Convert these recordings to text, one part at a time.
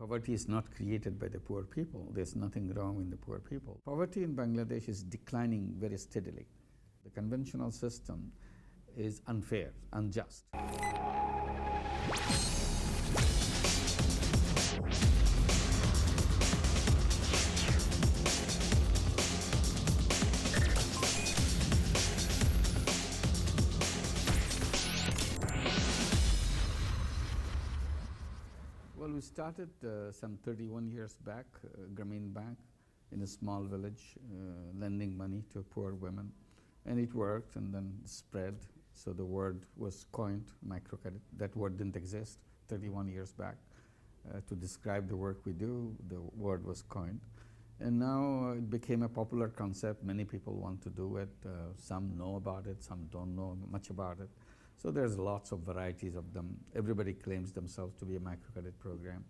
Poverty is not created by the poor people. There's nothing wrong in the poor people. Poverty in Bangladesh is declining very steadily. The conventional system is unfair, unjust. Well, we started some 31 years back, Grameen Bank, in a small village, lending money to poor women. And it worked and then spread. So the word was coined, microcredit. That word didn't exist 31 years back. To describe the work we do, the word was coined. And now it became a popular concept. Many people want to do it. Some know about it, some don't know much about it. So there's lots of varieties of them. Everybody claims themselves to be a microcredit program.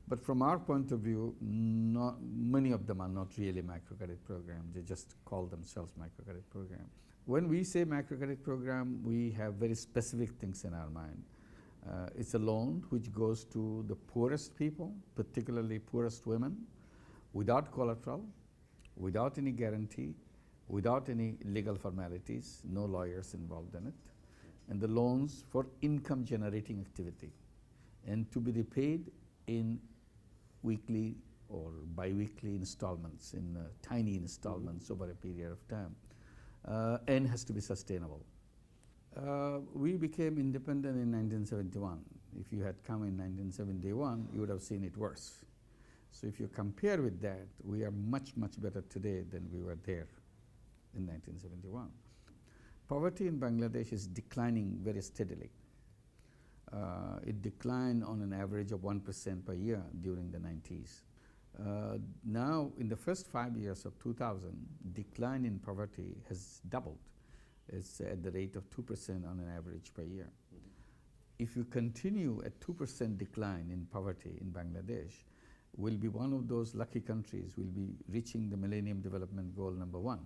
But from our point of view, many of them are not really microcredit programs. They just call themselves microcredit program. When we say microcredit program, we have very specific things in our mind. It's a loan which goes to the poorest people, particularly poorest women, without collateral, without any guarantee, without any legal formalities, no lawyers involved in it. And the loans for income generating activity, and to be repaid in weekly or bi-weekly installments, in tiny installments over a period of time, and has to be sustainable. We became independent in 1971. If you had come in 1971, you would have seen it worse. So if you compare with that, we are much, much better today than we were there in 1971. Poverty in Bangladesh is declining very steadily. It declined on an average of 1% per year during the 90s. Now, in the first 5 years of 2000, decline in poverty has doubled. It's at the rate of 2% on an average per year. If you continue at 2% decline in poverty in Bangladesh, we'll be one of those lucky countries. We'll be reaching the Millennium Development Goal #1.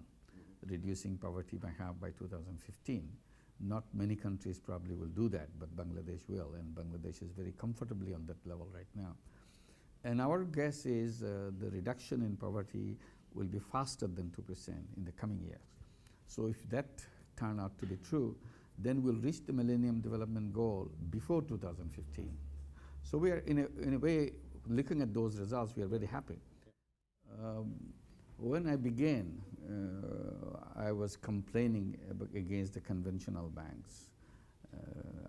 Reducing poverty by half by 2015. Not many countries probably will do that, but Bangladesh will, and Bangladesh is very comfortably on that level right now. And our guess is the reduction in poverty will be faster than 2% in the coming years. So if that turn out to be true, then we'll reach the Millennium Development Goal before 2015. So we are, in a way, looking at those results, we are very happy. When I began, I was complaining against the conventional banks.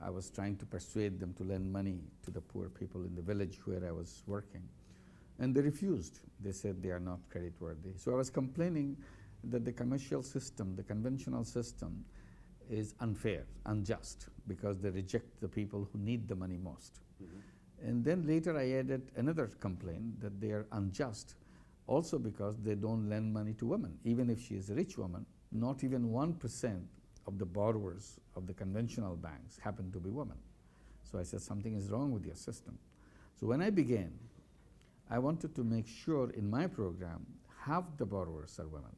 I was trying to persuade them to lend money to the poor people in the village where I was working. And they refused. They said they are not creditworthy. So I was complaining that the commercial system, the conventional system, is unfair, unjust, because they reject the people who need the money most. And then later I added another complaint that they are unjust, also because they don't lend money to women. Even if she is a rich woman, not even 1% of the borrowers of the conventional banks happen to be women. So I said, something is wrong with your system. So when I began, I wanted to make sure in my program, half the borrowers are women.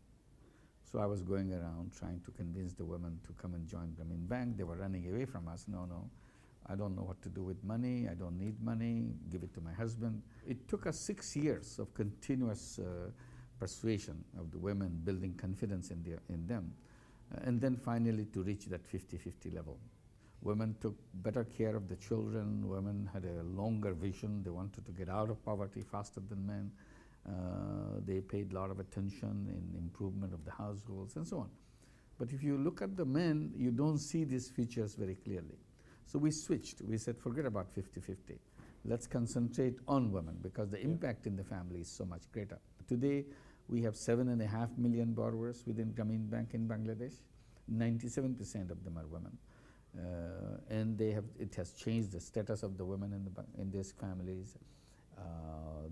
So I was going around trying to convince the women to come and join Grameen Bank. They were running away from us. No, I don't know what to do with money. I don't need money. Give it to my husband. It took us 6 years of continuous persuasion of the women, building confidence in them, and then finally to reach that 50-50 level. Women took better care of the children. Women had a longer vision. They wanted to get out of poverty faster than men. They paid a lot of attention in improvement of the households and so on. But if you look at the men, you don't see these features very clearly. So we switched. We said, forget about 50-50. Let's concentrate on women, because the impact in the family is so much greater. Today, we have 7.5 million borrowers within Grameen Bank in Bangladesh. 97% of them are women. And it has changed the status of the women in these families.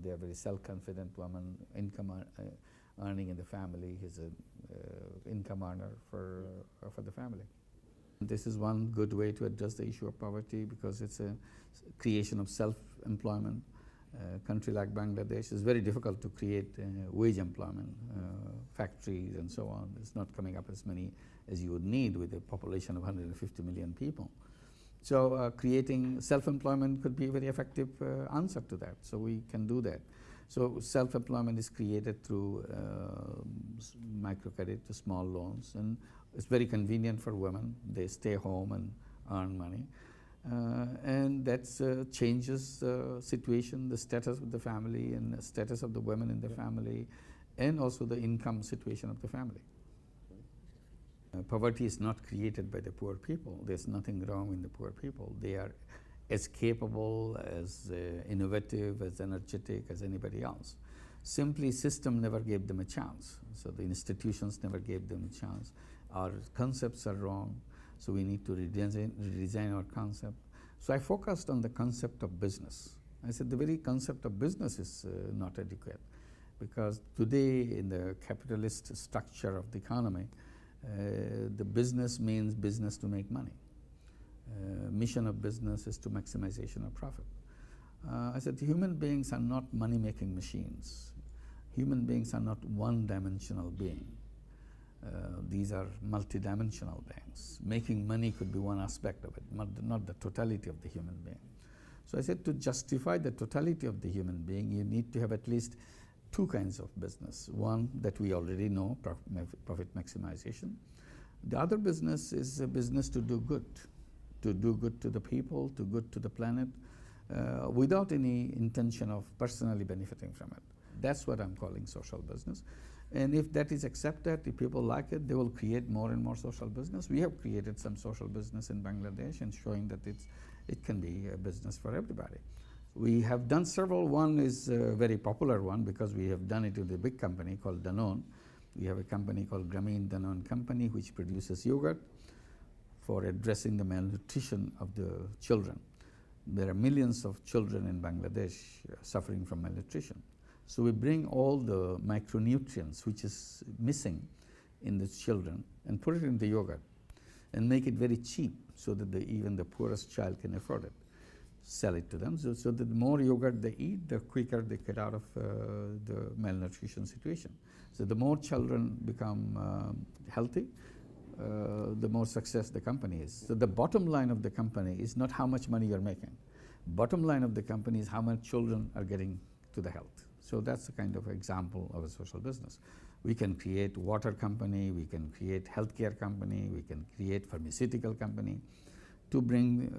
They are very self-confident women, income earning in the family. He's an income earner for the family. This is one good way to address the issue of poverty, because it's a creation of self-employment. A country like Bangladesh is very difficult to create wage employment, factories and so on. It's not coming up as many as you would need with a population of 150 million people. So creating self-employment could be a very effective answer to that. So we can do that. So self-employment is created through microcredit, small loans, and it's very convenient for women. They stay home and earn money. And that changes the situation, the status of the family, and the status of the women in the family, and also the income situation of the family. Poverty is not created by the poor people. There's nothing wrong with the poor people. They are as capable, as innovative, as energetic as anybody else. Simply, system never gave them a chance. So the institutions never gave them a chance. Our concepts are wrong. So we need to redesign our concept. So I focused on the concept of business. I said the very concept of business is not adequate, because today in the capitalist structure of the economy, the business means business to make money. Mission of business is to maximization of profit. I said human beings are not money-making machines. Human beings are not one-dimensional being. These are multidimensional beings. Making money could be one aspect of it, not the totality of the human being. So I said to justify the totality of the human being, you need to have at least two kinds of business. One that we already know, profit maximization. The other business is a business to do good to the people, to good to the planet, without any intention of personally benefiting from it. That's what I'm calling social business. And if that is accepted, if people like it, they will create more and more social business. We have created some social business in Bangladesh and showing that it can be a business for everybody. We have done several. One is a very popular one because we have done it with a big company called Danone. We have a company called Grameen Danone Company which produces yogurt for addressing the malnutrition of the children. There are millions of children in Bangladesh suffering from malnutrition. So we bring all the micronutrients which is missing in the children and put it in the yogurt and make it very cheap so that even the poorest child can afford it. Sell it to them. So that the more yogurt they eat, the quicker they get out of the malnutrition situation. So the more children become healthy, the more success the company is. So the bottom line of the company is not how much money you're making. Bottom line of the company is how much children are getting to the health. So that's the kind of example of a social business. We can create water company, we can create healthcare company, we can create pharmaceutical company to bring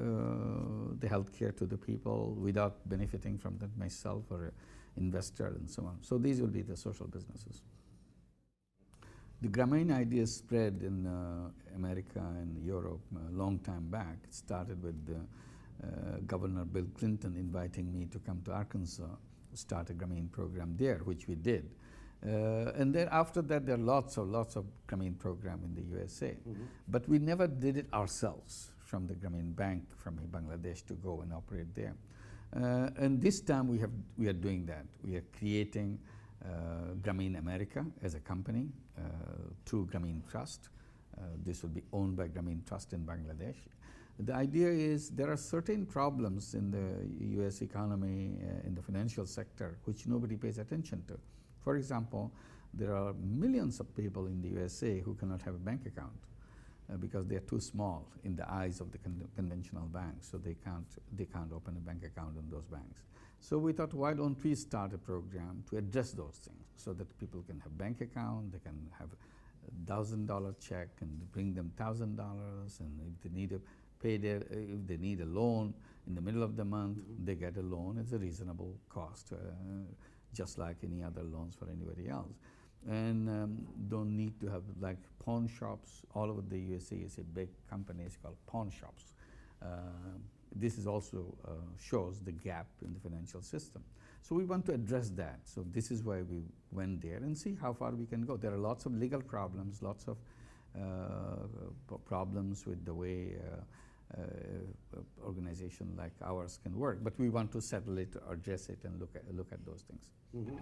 the healthcare to the people without benefiting from that myself or an investor and so on. So these will be the social businesses. The Grameen idea spread in America and Europe a long time back. It started with Governor Bill Clinton inviting me to come to Arkansas to start a Grameen program there, which we did. And then after that, there are lots of Grameen program in the USA. Mm-hmm. But we never did it ourselves from the Grameen Bank from Bangladesh to go and operate there. And this time we are doing that. We are creating Grameen America as a company through Grameen Trust. This will be owned by Grameen Trust in Bangladesh. The idea is there are certain problems in the US economy, in the financial sector, which nobody pays attention to. For example, there are millions of people in the USA who cannot have a bank account because they are too small in the eyes of the conventional banks, so they can't open a bank account in those banks. So we thought, why don't we start a program to address those things so that people can have bank account, they can have $1,000 check and bring them $1,000, and if they need if they need a loan in the middle of the month, mm-hmm. they get a loan. It's a reasonable cost, just like any other loans for anybody else. And don't need to have like pawn shops. All over the USA is a big companies called pawn shops. This is also shows the gap in the financial system. So we want to address that. So this is why we went there and see how far we can go. There are lots of legal problems, lots of problems with the way organization like ours can work, but we want to settle it, address it, and look at those things. Mm-hmm.